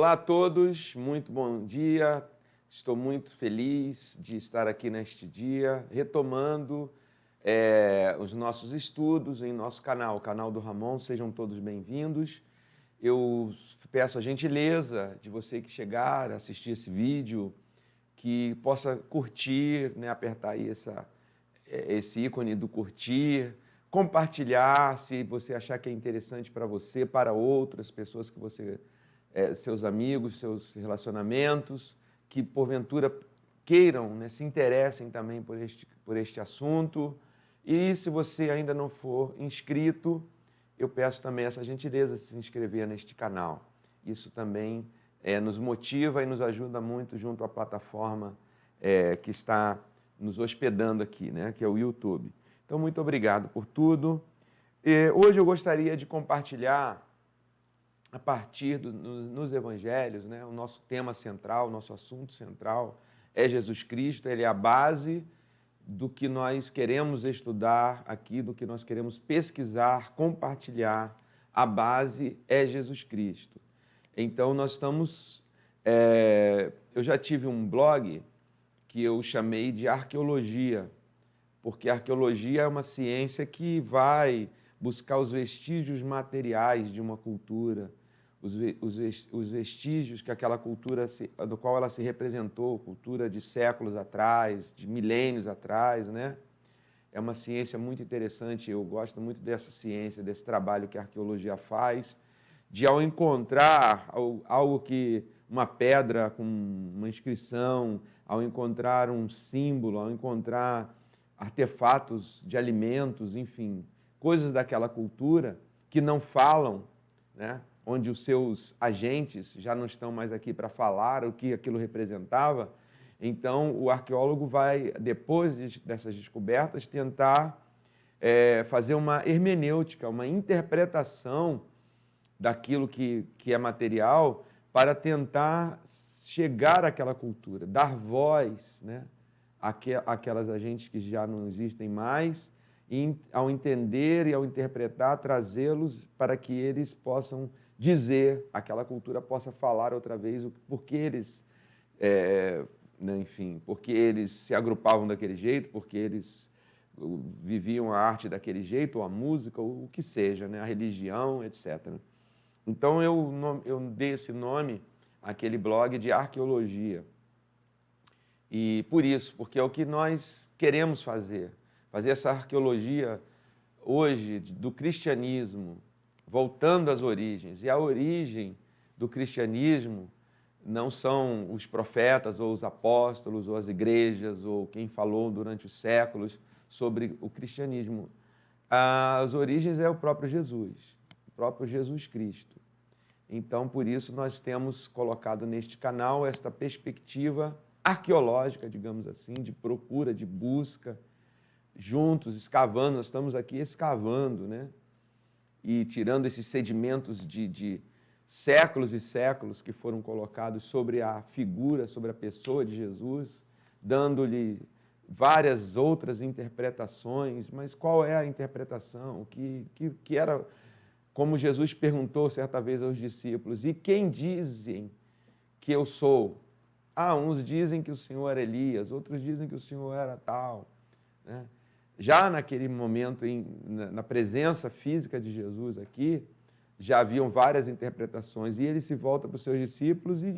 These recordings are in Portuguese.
Olá a todos, muito bom dia. Estou muito feliz de estar aqui neste dia, retomando os nossos estudos em nosso canal, o canal do Ramon. Sejam todos bem-vindos. Eu peço a gentileza de você que chegar, assistir esse vídeo, que possa curtir, né, apertar aí esse ícone do curtir, compartilhar se você achar que é interessante para você, para outras pessoas que você, seus amigos, seus relacionamentos, que porventura queiram, né, se interessem também por este assunto. E se você ainda não for inscrito, eu peço também essa gentileza de se inscrever neste canal. Isso também nos motiva e nos ajuda muito junto à plataforma que está nos hospedando aqui, né, que é o YouTube. Então, muito obrigado por tudo. Hoje eu gostaria de compartilhar, a partir nos evangelhos, né, o nosso tema central, o nosso assunto central é Jesus Cristo. Ele é a base do que nós queremos estudar aqui, do que nós queremos pesquisar, compartilhar. A base é Jesus Cristo. Então, nós estamos... eu já tive um blog que eu chamei de arqueologia, porque a arqueologia é uma ciência que vai buscar os vestígios materiais de uma cultura, os vestígios que aquela cultura, do qual ela se representou, cultura de séculos atrás, de milênios atrás, né? É uma ciência muito interessante, eu gosto muito dessa ciência, desse trabalho que a arqueologia faz, de ao encontrar algo que, uma pedra com uma inscrição, ao encontrar um símbolo, ao encontrar artefatos de alimentos, enfim, coisas daquela cultura que não falam, né? Onde os seus agentes já não estão mais aqui para falar o que aquilo representava. Então, o arqueólogo vai, depois dessas descobertas, tentar fazer uma hermenêutica, uma interpretação daquilo que é material, para tentar chegar àquela cultura, dar voz, né, àquelas agentes que já não existem mais, e ao entender e ao interpretar, trazê-los para que eles possam dizer, aquela cultura possa falar outra vez porque eles, né, enfim, porque eles se agrupavam daquele jeito, porque eles viviam a arte daquele jeito, ou a música, ou o que seja, né, a religião, etc. Então, eu dei esse nome àquele blog de arqueologia. E por isso, porque é o que nós queremos fazer essa arqueologia hoje do cristianismo, voltando às origens. E a origem do cristianismo não são os profetas, ou os apóstolos, ou as igrejas, ou quem falou durante os séculos sobre o cristianismo. As origens é o próprio Jesus Cristo. Então, por isso, nós temos colocado neste canal esta perspectiva arqueológica, digamos assim, de procura, de busca, juntos, escavando. Nós estamos aqui escavando, né? E tirando esses sedimentos de séculos e séculos que foram colocados sobre a figura, sobre a pessoa de Jesus, dando-lhe várias outras interpretações. Mas qual é a interpretação? Que era... Como Jesus perguntou certa vez aos discípulos: e quem dizem que eu sou? Uns dizem que o Senhor era Elias, outros dizem que o Senhor era tal, né? Já naquele momento, na presença física de Jesus aqui, já haviam várias interpretações, e ele se volta para os seus discípulos e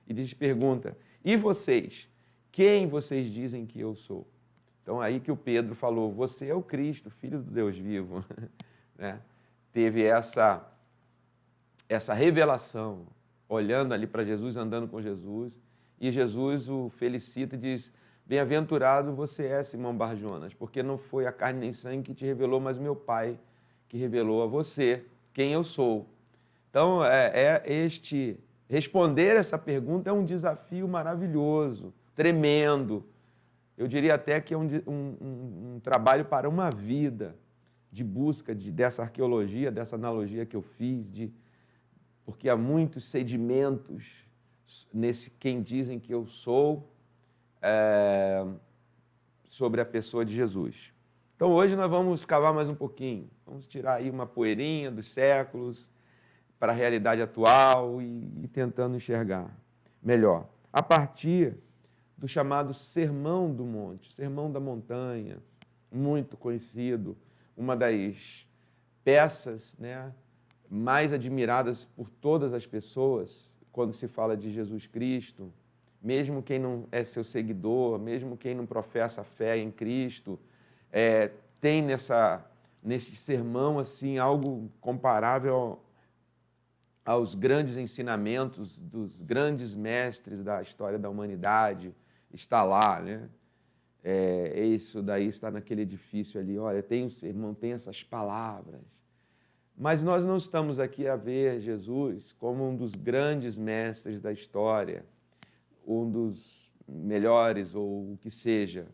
lhes pergunta: e vocês? Quem vocês dizem que eu sou? Então, aí que o Pedro falou: você é o Cristo, Filho do Deus vivo, né? Teve essa revelação, olhando ali para Jesus, andando com Jesus, e Jesus o felicita e diz: bem-aventurado você é, Simão Bar-Jonas, porque não foi a carne nem sangue que te revelou, mas meu Pai que revelou a você quem eu sou. Então, responder essa pergunta é um desafio maravilhoso, tremendo. Eu diria até que é um trabalho para uma vida, de busca dessa arqueologia, dessa analogia que eu fiz, porque há muitos sedimentos nesse quem dizem que eu sou, sobre a pessoa de Jesus. Então, hoje nós vamos cavar mais um pouquinho, vamos tirar aí uma poeirinha dos séculos, para a realidade atual e tentando enxergar melhor. A partir do chamado Sermão do Monte, Sermão da Montanha, muito conhecido, uma das peças, né, mais admiradas por todas as pessoas quando se fala de Jesus Cristo, mesmo quem não é seu seguidor, mesmo quem não professa a fé em Cristo, tem nesse sermão assim, algo comparável aos grandes ensinamentos dos grandes mestres da história da humanidade. Está lá, né? Isso daí está naquele edifício ali. Olha, tem um sermão, tem essas palavras. Mas nós não estamos aqui a ver Jesus como um dos grandes mestres da história, um dos melhores ou o que seja.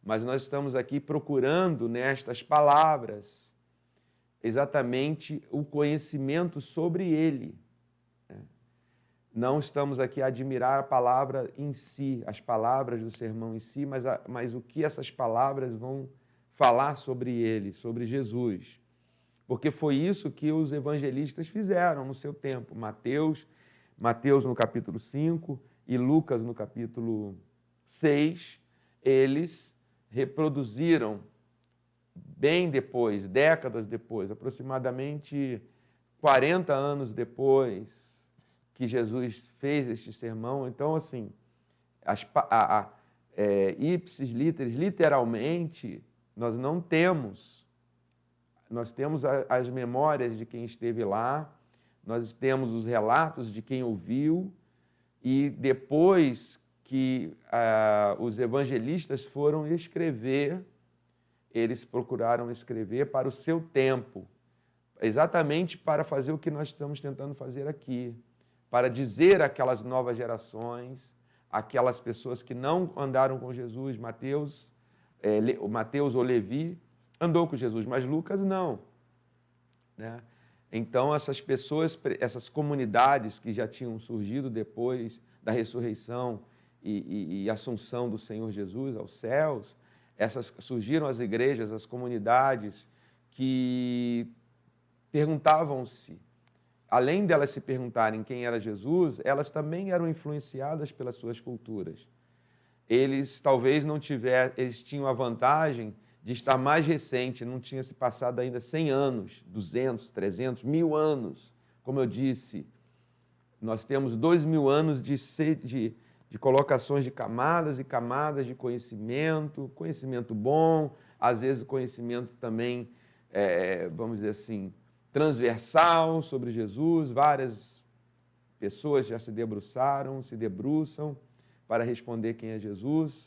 Mas nós estamos aqui procurando nestas palavras exatamente o conhecimento sobre ele. Não estamos aqui a admirar a palavra em si, as palavras do sermão em si, mas o que essas palavras vão falar sobre ele, sobre Jesus. Porque foi isso que os evangelistas fizeram no seu tempo. Mateus no capítulo 5 e Lucas no capítulo 6, eles reproduziram bem depois, décadas depois, aproximadamente 40 anos depois que Jesus fez este sermão. Então, assim, ipsis literis, literalmente, nós temos as memórias de quem esteve lá, nós temos os relatos de quem ouviu, e depois que os evangelistas foram escrever, eles procuraram escrever para o seu tempo, exatamente para fazer o que nós estamos tentando fazer aqui, para dizer àquelas novas gerações, aquelas pessoas que não andaram com Jesus, Mateus ou Levi andou com Jesus, mas Lucas não, né? Então, essas pessoas, essas comunidades que já tinham surgido depois da ressurreição e assunção do Senhor Jesus aos céus, surgiram as igrejas, as comunidades que perguntavam-se, além delas se perguntarem quem era Jesus, elas também eram influenciadas pelas suas culturas. Eles talvez não tivessem, eles tinham a vantagem de estar mais recente, não tinha se passado ainda 100 anos, 200, 300, 1000 anos. Como eu disse, nós temos 2000 anos de colocações de camadas e camadas de conhecimento, conhecimento bom, às vezes conhecimento também, vamos dizer assim, transversal sobre Jesus. Várias pessoas já se debruçam para responder quem é Jesus.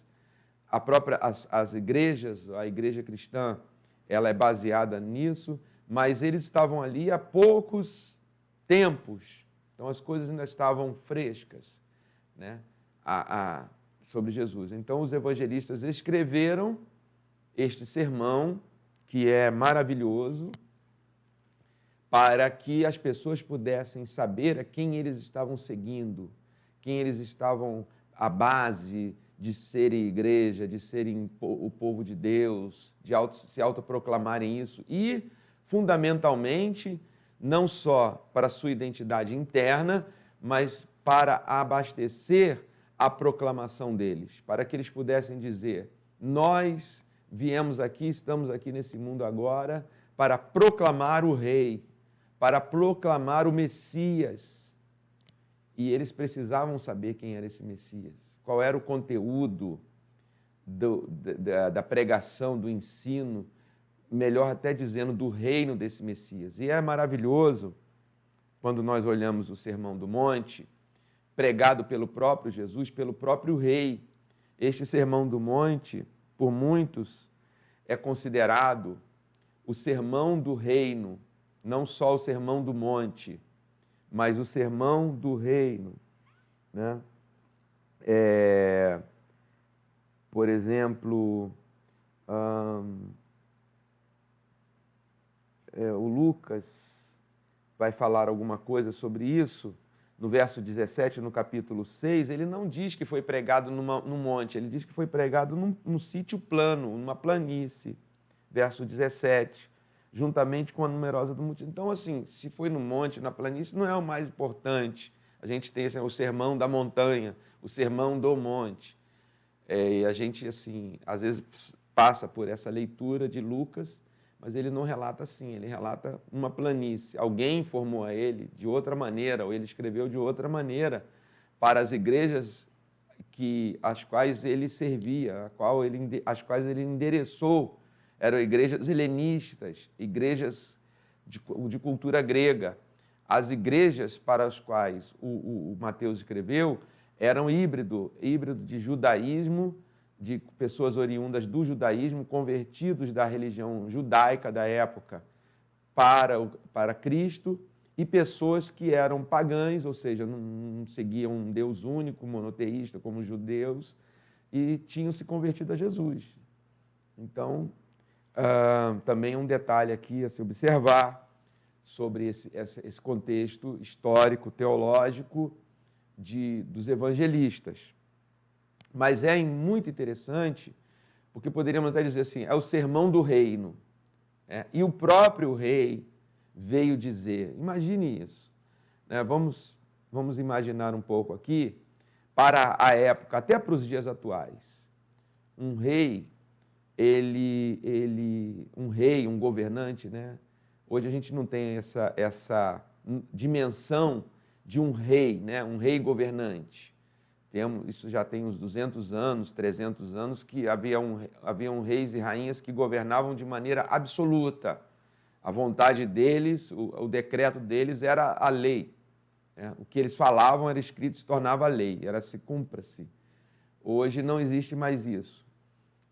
As igrejas, a igreja cristã, ela é baseada nisso, mas eles estavam ali há poucos tempos, então as coisas ainda estavam frescas, né, sobre Jesus. Então os evangelistas escreveram este sermão, que é maravilhoso, para que as pessoas pudessem saber a quem eles estavam seguindo, quem eles estavam à base de serem igreja, de serem o povo de Deus, de se autoproclamarem isso e, fundamentalmente, não só para a sua identidade interna, mas para abastecer a proclamação deles, para que eles pudessem dizer: nós viemos aqui, estamos aqui nesse mundo agora para proclamar o Rei, para proclamar o Messias. E eles precisavam saber quem era esse Messias, qual era o conteúdo da pregação, do ensino, melhor até dizendo, do reino desse Messias. E é maravilhoso quando nós olhamos o Sermão do Monte, pregado pelo próprio Jesus, pelo próprio Rei. Este Sermão do Monte, por muitos, é considerado o Sermão do Reino, não só o Sermão do Monte, mas o Sermão do Reino, né? Por exemplo, o Lucas vai falar alguma coisa sobre isso. No verso 17, no capítulo 6, ele não diz que foi pregado num monte, ele diz que foi pregado num sítio plano, numa planície. Verso 17, juntamente com a numerosa do multidão. Então, assim, se foi no monte, na planície, não é o mais importante. A gente tem assim, o sermão da montanha, o sermão do monte. E a gente, assim, às vezes passa por essa leitura de Lucas, mas ele não relata assim, ele relata uma planície. Alguém informou a ele de outra maneira, ou ele escreveu de outra maneira para as igrejas às quais ele servia, às quais ele endereçou. Eram igrejas helenistas, igrejas de cultura grega. As igrejas para as quais o Mateus escreveu eram híbrido de judaísmo, de pessoas oriundas do judaísmo, convertidos da religião judaica da época para Cristo, e pessoas que eram pagãs, ou seja, não seguiam um Deus único, monoteísta, como os judeus, e tinham se convertido a Jesus. Então, também um detalhe aqui a se observar sobre esse contexto histórico, teológico dos evangelistas. Mas é muito interessante, porque poderíamos até dizer assim, é o sermão do reino. E o próprio rei veio dizer, imagine isso, né? Vamos imaginar um pouco aqui, para a época, até para os dias atuais, um rei, um governante, né? Hoje a gente não tem essa dimensão de um rei, né? Um rei governante. Isso já tem uns 200 anos, 300 anos, que haviam reis e rainhas que governavam de maneira absoluta. A vontade deles, o decreto deles era a lei. O que eles falavam era escrito, se tornava lei, era se cumpra-se. Hoje não existe mais isso.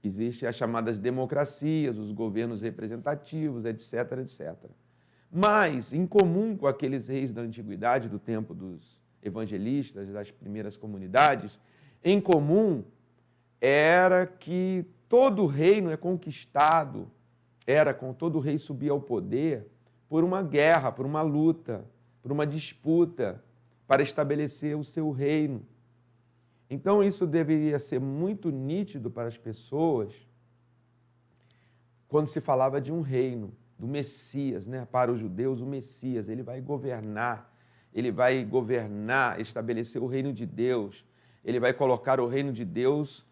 Existem as chamadas democracias, os governos representativos, etc., etc. Mas, em comum com aqueles reis da antiguidade, do tempo dos evangelistas, das primeiras comunidades, em comum era que todo reino é conquistado, todo rei subia ao poder por uma guerra, por uma luta, por uma disputa para estabelecer o seu reino. Então isso deveria ser muito nítido para as pessoas quando se falava de um reino, do Messias, né? Para os judeus, o Messias, ele vai governar, estabelecer o reino de Deus, ele vai colocar o reino de Deus,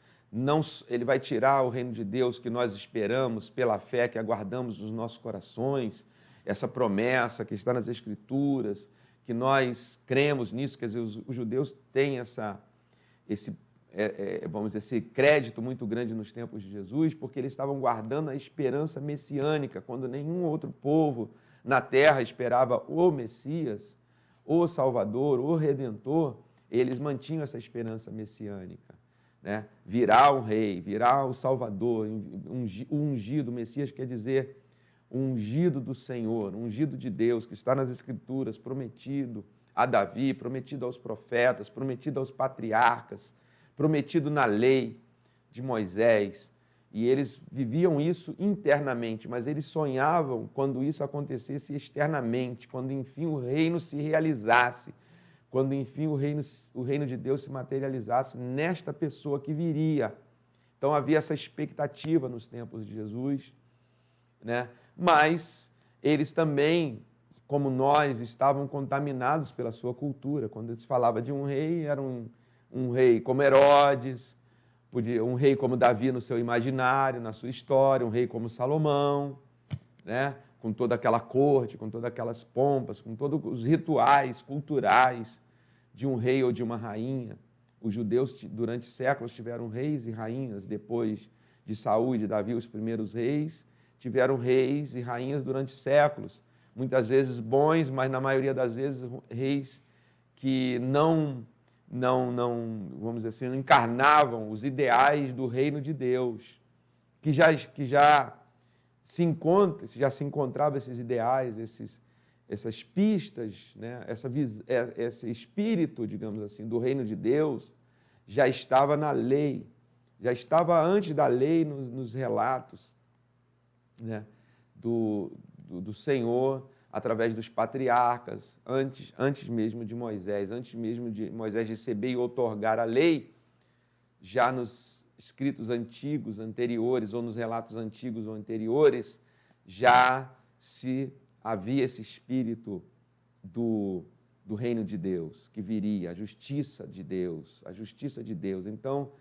ele vai tirar o reino de Deus que nós esperamos pela fé que aguardamos nos nossos corações, essa promessa que está nas Escrituras, que nós cremos nisso, quer dizer, os judeus têm esse crédito muito grande nos tempos de Jesus, porque eles estavam guardando a esperança messiânica, quando nenhum outro povo na terra esperava o Messias, o Salvador, o Redentor, eles mantinham essa esperança messiânica, né? Virá um rei, virá o Salvador, o ungido, o Messias quer dizer o ungido do Senhor, o ungido de Deus, que está nas Escrituras, prometido a Davi, prometido aos profetas, prometido aos patriarcas, prometido na lei de Moisés. E eles viviam isso internamente, mas eles sonhavam quando isso acontecesse externamente, quando enfim o reino se realizasse, quando enfim o reino de Deus se materializasse nesta pessoa que viria. Então havia essa expectativa nos tempos de Jesus, né? Mas eles também, como nós, estavam contaminados pela sua cultura. Quando se falava de um rei, era um rei como Herodes, um rei como Davi no seu imaginário, na sua história, um rei como Salomão, né? Com toda aquela corte, com todas aquelas pompas, com todos os rituais culturais de um rei ou de uma rainha. Os judeus, durante séculos, tiveram reis e rainhas. Depois de Saul e de Davi, os primeiros reis, tiveram reis e rainhas durante séculos. Muitas vezes bons, mas na maioria das vezes reis que não vamos dizer assim, não encarnavam os ideais do reino de Deus, que já se encontrava esses ideais, essas pistas, né? Esse espírito, digamos assim, do reino de Deus já estava na lei, já estava antes da lei nos relatos, né? do Senhor, através dos patriarcas, antes mesmo de Moisés, antes mesmo de Moisés receber e outorgar a lei, já nos escritos antigos, anteriores, ou nos relatos antigos ou anteriores, já se havia esse espírito do reino de Deus, que viria, a justiça de Deus, a justiça de Deus. Então,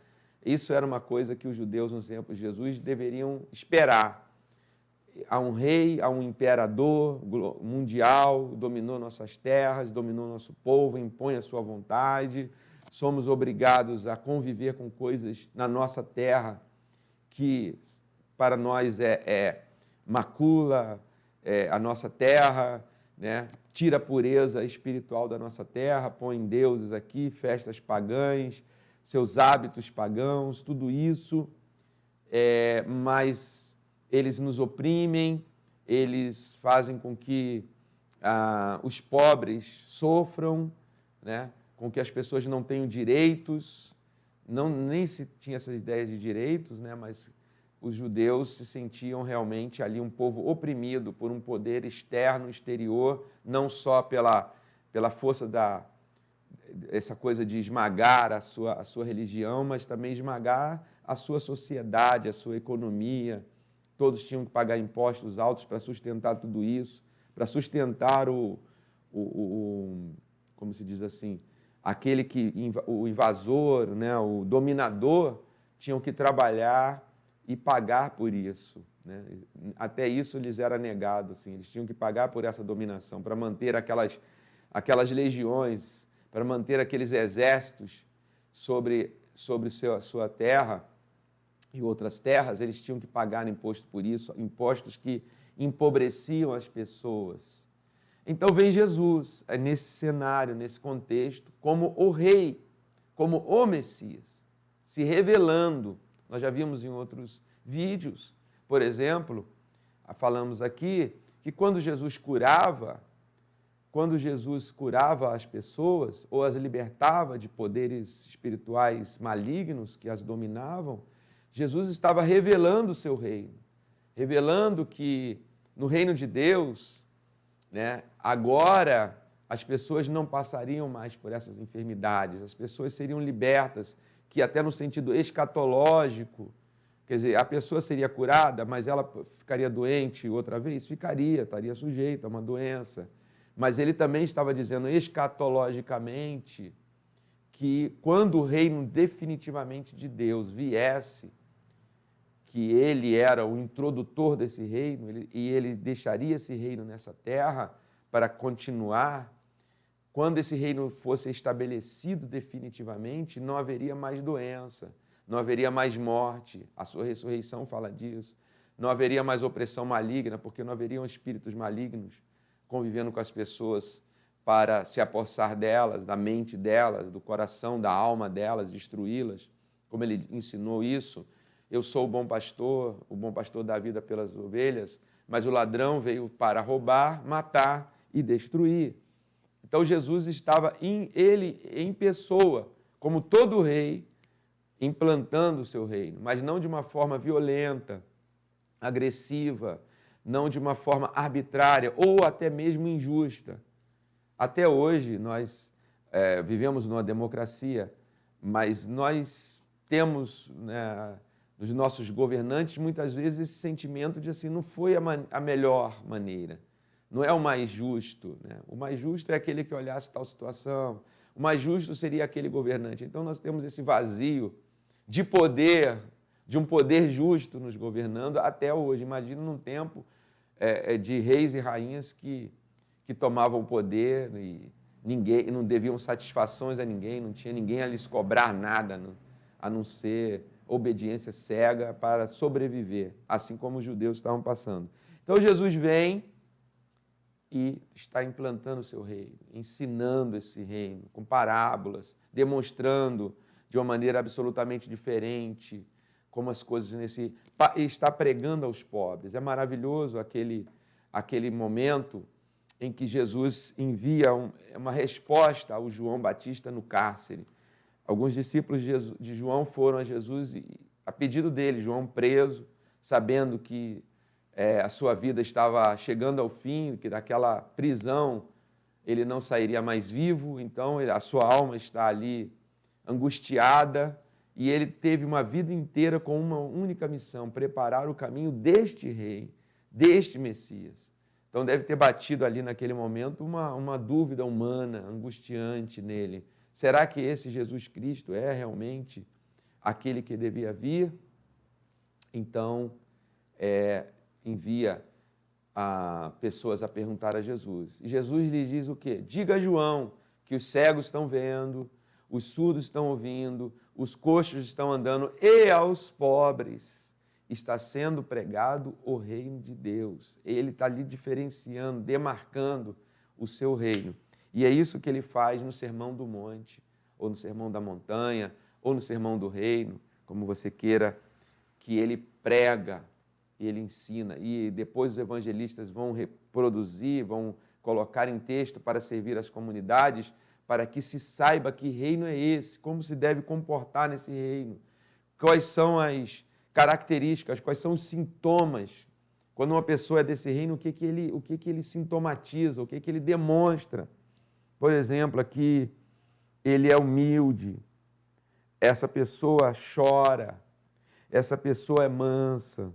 isso era uma coisa que os judeus, no tempo de Jesus, deveriam esperar. Há um rei, há um imperador mundial, dominou nossas terras, dominou nosso povo, impõe a sua vontade. Somos obrigados a conviver com coisas na nossa terra que para nós macula a nossa terra, né? Tira a pureza espiritual da nossa terra, põe deuses aqui, festas pagãs, seus hábitos pagãos, tudo isso, mas eles nos oprimem, eles fazem com que os pobres sofram, né? Com que as pessoas não tenham direitos, nem se tinha essa ideia de direitos, né? Mas os judeus se sentiam realmente ali um povo oprimido por um poder externo, exterior, não só pela força essa coisa de esmagar a sua religião, mas também esmagar a sua sociedade, a sua economia. Todos tinham que pagar impostos altos para sustentar tudo isso, para sustentar como se diz assim, o invasor, né, o dominador, tinham que trabalhar e pagar por isso, né? Até isso lhes era negado, assim. Eles tinham que pagar por essa dominação, para manter aquelas legiões, para manter aqueles exércitos sobre a sua terra e outras terras. Eles tinham que pagar imposto por isso, impostos que empobreciam as pessoas. Então vem Jesus nesse cenário, nesse contexto, como o rei, como o Messias, se revelando. Nós já vimos em outros vídeos, por exemplo, falamos aqui que quando Jesus curava as pessoas ou as libertava de poderes espirituais malignos que as dominavam, Jesus estava revelando o seu reino, revelando que no reino de Deus, né, agora as pessoas não passariam mais por essas enfermidades, as pessoas seriam libertas, que até no sentido escatológico, quer dizer, a pessoa seria curada, mas ela ficaria doente outra vez? Ficaria, estaria sujeita a uma doença. Mas ele também estava dizendo escatologicamente que quando o reino definitivamente de Deus viesse, que ele era o introdutor desse reino, e ele deixaria esse reino nessa terra para continuar. Quando esse reino fosse estabelecido definitivamente, não haveria mais doença, não haveria mais morte. A sua ressurreição fala disso. Não haveria mais opressão maligna, porque não haveriam espíritos malignos convivendo com as pessoas para se apossar delas, da mente delas, do coração, da alma delas, destruí-las, como ele ensinou isso. Eu sou o bom pastor dá a vida pelas ovelhas, mas o ladrão veio para roubar, matar e destruir. Então Jesus estava ele em pessoa, como todo rei, implantando o seu reino, mas não de uma forma violenta, agressiva, não de uma forma arbitrária ou até mesmo injusta. Até hoje nós vivemos numa democracia, mas nós temos, né, dos nossos governantes muitas vezes esse sentimento de assim, não foi a melhor maneira. Não é o mais justo, né? O mais justo é aquele que olhasse tal situação. O mais justo seria aquele governante. Então nós temos esse vazio de poder, de um poder justo nos governando até hoje. Imagina num tempo de reis e rainhas que tomavam o poder e não deviam satisfações a ninguém, não tinha ninguém a lhes cobrar nada, a não ser obediência cega para sobreviver, assim como os judeus estavam passando. Então Jesus vem e está implantando o seu reino, ensinando esse reino, com parábolas, demonstrando de uma maneira absolutamente diferente como as coisas e está pregando aos pobres. É maravilhoso aquele momento em que Jesus envia uma resposta ao João Batista no cárcere. Alguns discípulos de João foram a Jesus a pedido dele, João preso, sabendo que a sua vida estava chegando ao fim, que daquela prisão ele não sairia mais vivo, então a sua alma está ali angustiada, e ele teve uma vida inteira com uma única missão: preparar o caminho deste rei, deste Messias. Então deve ter batido ali naquele momento uma dúvida humana, angustiante nele. Será que esse Jesus Cristo é realmente aquele que devia vir? Então, envia pessoas a perguntar a Jesus. E Jesus lhes diz o quê? Diga a João que os cegos estão vendo, os surdos estão ouvindo, os coxos estão andando, e aos pobres está sendo pregado o reino de Deus. Ele está ali diferenciando, demarcando o seu reino. E é isso que ele faz no Sermão do Monte, ou no Sermão da Montanha, ou no Sermão do Reino, como você queira, que ele prega, ele ensina. E depois os evangelistas vão reproduzir, vão colocar em texto para servir as comunidades, para que se saiba que reino é esse, como se deve comportar nesse reino, quais são as características, quais são os sintomas. Quando uma pessoa é desse reino, o que ele sintomatiza, o que ele demonstra. Por exemplo, aqui, ele é humilde, essa pessoa chora, essa pessoa é mansa,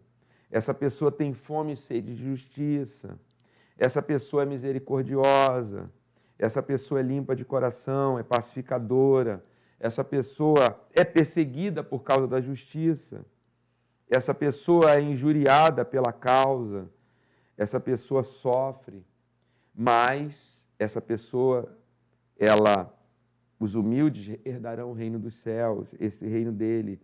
essa pessoa tem fome e sede de justiça, essa pessoa é misericordiosa, essa pessoa é limpa de coração, é pacificadora, essa pessoa é perseguida por causa da justiça, essa pessoa é injuriada pela causa, essa pessoa sofre, mas essa pessoa, os humildes herdarão o reino dos céus, esse reino dele.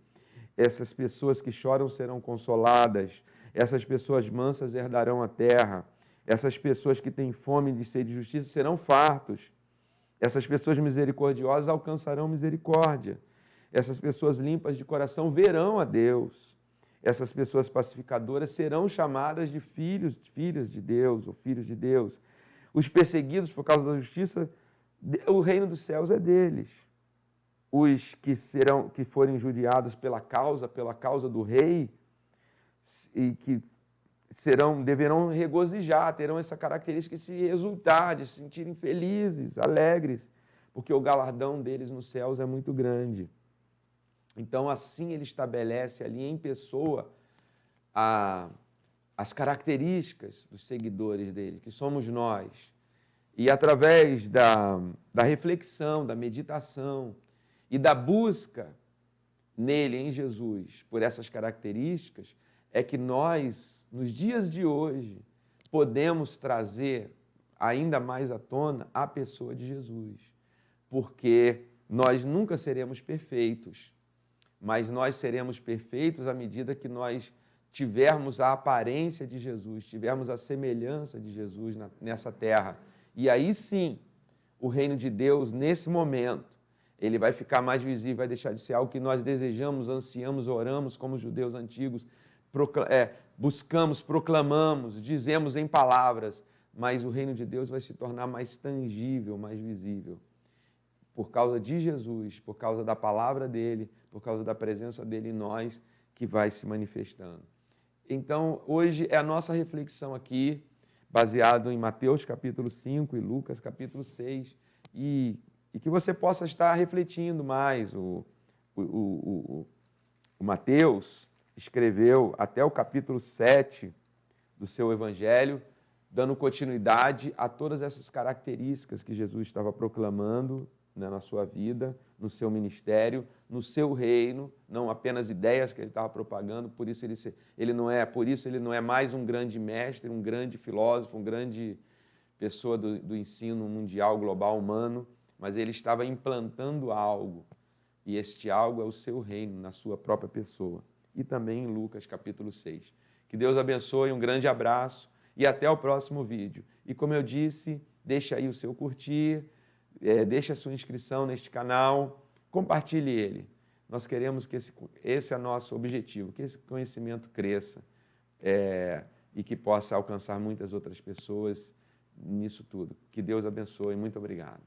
Essas pessoas que choram serão consoladas, essas pessoas mansas herdarão a terra, essas pessoas que têm fome de sede de justiça serão fartos, essas pessoas misericordiosas alcançarão misericórdia, essas pessoas limpas de coração verão a Deus, essas pessoas pacificadoras serão chamadas de filhas de Deus, ou filhos de Deus. Os perseguidos por causa da justiça, o reino dos céus é deles. Os que forem injuriados pela causa do rei, e que deverão regozijar, terão essa característica de se exultar, de se sentirem felizes, alegres, porque o galardão deles nos céus é muito grande. Então, assim ele estabelece ali em pessoa as características dos seguidores dele, que somos nós. E através da reflexão, da meditação e da busca nele, em Jesus, por essas características, é que nós, nos dias de hoje, podemos trazer ainda mais à tona a pessoa de Jesus. Porque nós nunca seremos perfeitos, mas nós seremos perfeitos à medida que nós tivermos a aparência de Jesus, tivermos a semelhança de Jesus nessa terra. E aí sim, o reino de Deus, nesse momento, ele vai ficar mais visível, vai deixar de ser algo que nós desejamos, ansiamos, oramos como os judeus antigos, buscamos, proclamamos, dizemos em palavras, mas o reino de Deus vai se tornar mais tangível, mais visível. Por causa de Jesus, por causa da palavra dele, por causa da presença dele em nós, que vai se manifestando. Então, hoje é a nossa reflexão aqui, baseado em Mateus capítulo 5 e Lucas capítulo 6, e que você possa estar refletindo mais. O Mateus escreveu até o capítulo 7 do seu evangelho, dando continuidade a todas essas características que Jesus estava proclamando, né, na sua vida, no seu ministério, no seu reino, não apenas ideias que ele estava propagando, por isso ele não é mais um grande mestre, um grande filósofo, um grande pessoa do ensino mundial, global, humano, mas ele estava implantando algo, e este algo é o seu reino, na sua própria pessoa. E também em Lucas capítulo 6. Que Deus abençoe, um grande abraço e até o próximo vídeo. E como eu disse, deixa aí o seu curtir, deixa a sua inscrição neste canal, compartilhe ele. Nós queremos que esse é o nosso objetivo, que esse conhecimento cresça e que possa alcançar muitas outras pessoas nisso tudo. Que Deus abençoe. Muito obrigado.